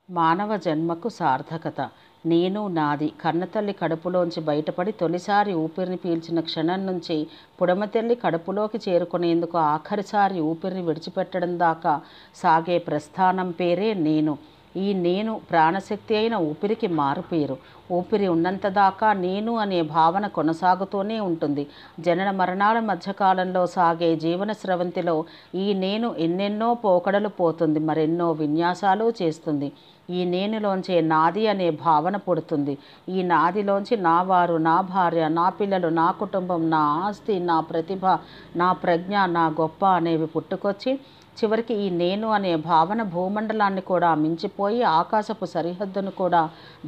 మానవ జన్మకు సార్థకత. నేను నాది కన్నతల్లి కడుపులోంచి బయటపడి తొలిసారి ఊపిరిని పీల్చిన క్షణం నుంచి పుడమతల్లి కడుపులోకి చేరుకునేందుకు ఆఖరిసారి ఊపిరిని విడిచిపెట్టడం దాకా సాగే ప్రస్థానం పేరే నేను. ఈ నేను ప్రాణశక్తి అయిన ఊపిరికి మారుపేరు. ఊపిరి ఉన్నంతదాకా నేను అనే భావన కొనసాగుతూనే ఉంటుంది. జనన మరణాల మధ్యకాలంలో సాగే జీవన స్రవంతిలో ఈ నేను ఎన్నెన్నో పోకడలు పోతుంది, మరెన్నో విన్యాసాలు చేస్తుంది. ఈ నేనులోంచే నాది అనే భావన పుడుతుంది. ఈ నాదిలోంచి నా వారు, నా భార్య, నా పిల్లలు, నా కుటుంబం, నా ఆస్తి, నా ప్రతిభ, నా ప్రజ్ఞ, నా గొప్ప అనేవి పుట్టుకొచ్చి చివరికి ఈ నేను అనే భావన భూమండలాన్ని కూడా మించిపోయి ఆకాశపు సరిహద్దును కూడా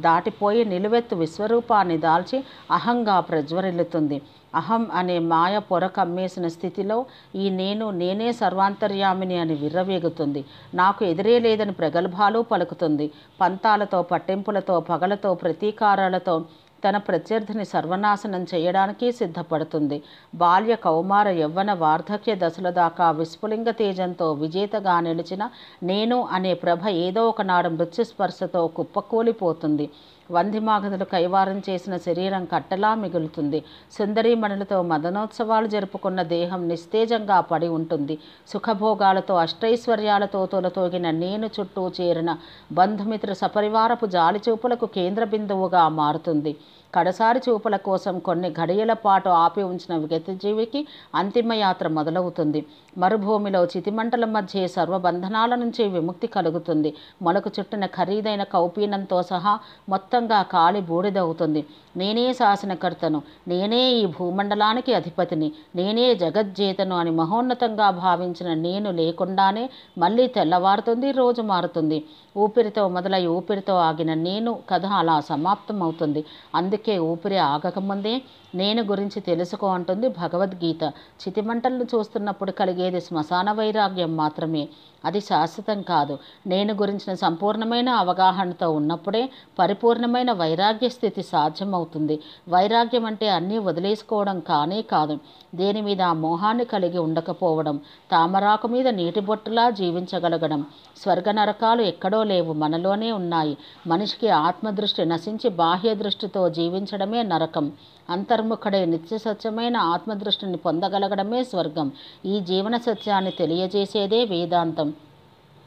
దాటిపోయి నిలువెత్తు విశ్వరూపాన్ని దాల్చి అహంగా ప్రజ్వరిల్లుతుంది. అహం అనే మాయ పొర కమ్మేసిన స్థితిలో ఈ నేను నేనే సర్వాంతర్యామిని అని విర్రవీగుతుంది. నాకు ఎదురే లేదని ప్రగల్భాలు పలుకుతుంది. పంతాలతో, పట్టింపులతో, పగలతో, ప్రతీకారాలతో తన ప్రత్యర్థిని సర్వనాశనం చేయడానికి సిద్ధపడుతుంది. బాల్య, కౌమార, యవ్వన, వార్ధక్య దశల దాకా విస్ఫులింగ తేజంతో విజేతగా నిలిచిన నేను అనే ప్రభ ఏదో ఒకనాడు మృత్యుస్పర్శతో కుప్పకూలిపోతుంది. వంధిమాగదులు కైవారం చేసిన శరీరం కట్టలా మిగులుతుంది. సుందరీమణులతో మదనోత్సవాలు జరుపుకున్న దేహం నిస్తేజంగా పడి ఉంటుంది. సుఖభోగాలతో, అష్టైశ్వర్యాలతో తొలతోగిన నేను చుట్టూ చేరిన బంధుమిత్ర సపరివారపు జాలిచూపులకు కేంద్ర బిందువుగా మారుతుంది. కడసారి చూపుల కోసం కొన్ని ఘడియల పాటు ఆపి ఉంచిన విగతజీవికి అంతిమయాత్ర మొదలవుతుంది. మరుభూమిలో చితిమంటల మధ్య సర్వబంధనాల నుంచి విముక్తి కలుగుతుంది. మొలకు చుట్టిన ఖరీదైన కౌపీనంతో సహా మొత్తంగా కాలి బూడిదవుతుంది. నేనే శాసనకర్తను, నేనే ఈ భూమండలానికి అధిపతిని, నేనే జగజ్జేతను అని మహోన్నతంగా భావించిన నేను లేకుండానే మళ్ళీ తెల్లవారుతుంది, రోజు మారుతుంది. ఊపిరితో మొదలై ఊపిరితో ఆగిన నేను కథ అలా సమాప్తమవుతుంది. అందుకే ఊపిరి ఆగకముందే నేను గురించి తెలుసుకో అంటుంది భగవద్గీత. చితిమంటలను చూస్తున్నప్పుడు కలిగేది శ్మశాన వైరాగ్యం మాత్రమే, అది శాశ్వతం కాదు. నేను గురించిన సంపూర్ణమైన అవగాహనతో ఉన్నప్పుడే పరిపూర్ణమైన వైరాగ్య స్థితి సాధ్యమవుతుంది. వైరాగ్యం అంటే అన్నీ వదిలేసుకోవడం కానే కాదు, దేని మీద మోహాన్ని కలిగి ఉండకపోవడం, తామరాకు మీద నీటి బొట్టులా జీవించగలగడం. స్వర్గ నరకాలు ఎక్కడో లేవు, మనలోనే ఉన్నాయి. మనిషికి ఆత్మదృష్టి నశించి బాహ్య దృష్టితో జీవించడమే నరకం. అంతర్ముఖుడై నిత్య సత్యమైన ఆత్మదృష్టిని పొందగలగడమే స్వర్గం. ఈ జీవన సత్యాన్ని తెలియజేసేదే వేదాంతం.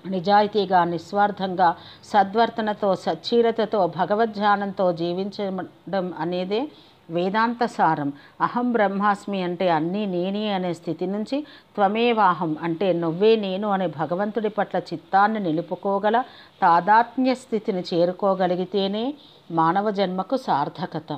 నిజాయితీగా, నిస్వార్థంగా, సద్వర్తనతో, సచ్చీలతతో, భగవద్ధ్యానంతో జీవించడం అనేదే వేదాంత సారం. అహం బ్రహ్మాస్మి అంటే అన్నీ నేనే అనే స్థితి నుంచి త్వమేవాహం అంటే నువ్వే నేను అనే భగవంతుడి పట్ల చిత్తాన్ని నిలుపుకోగల తాదాత్మ్య స్థితిని చేరుకోగలిగితేనే మానవ జన్మకు సార్థకత.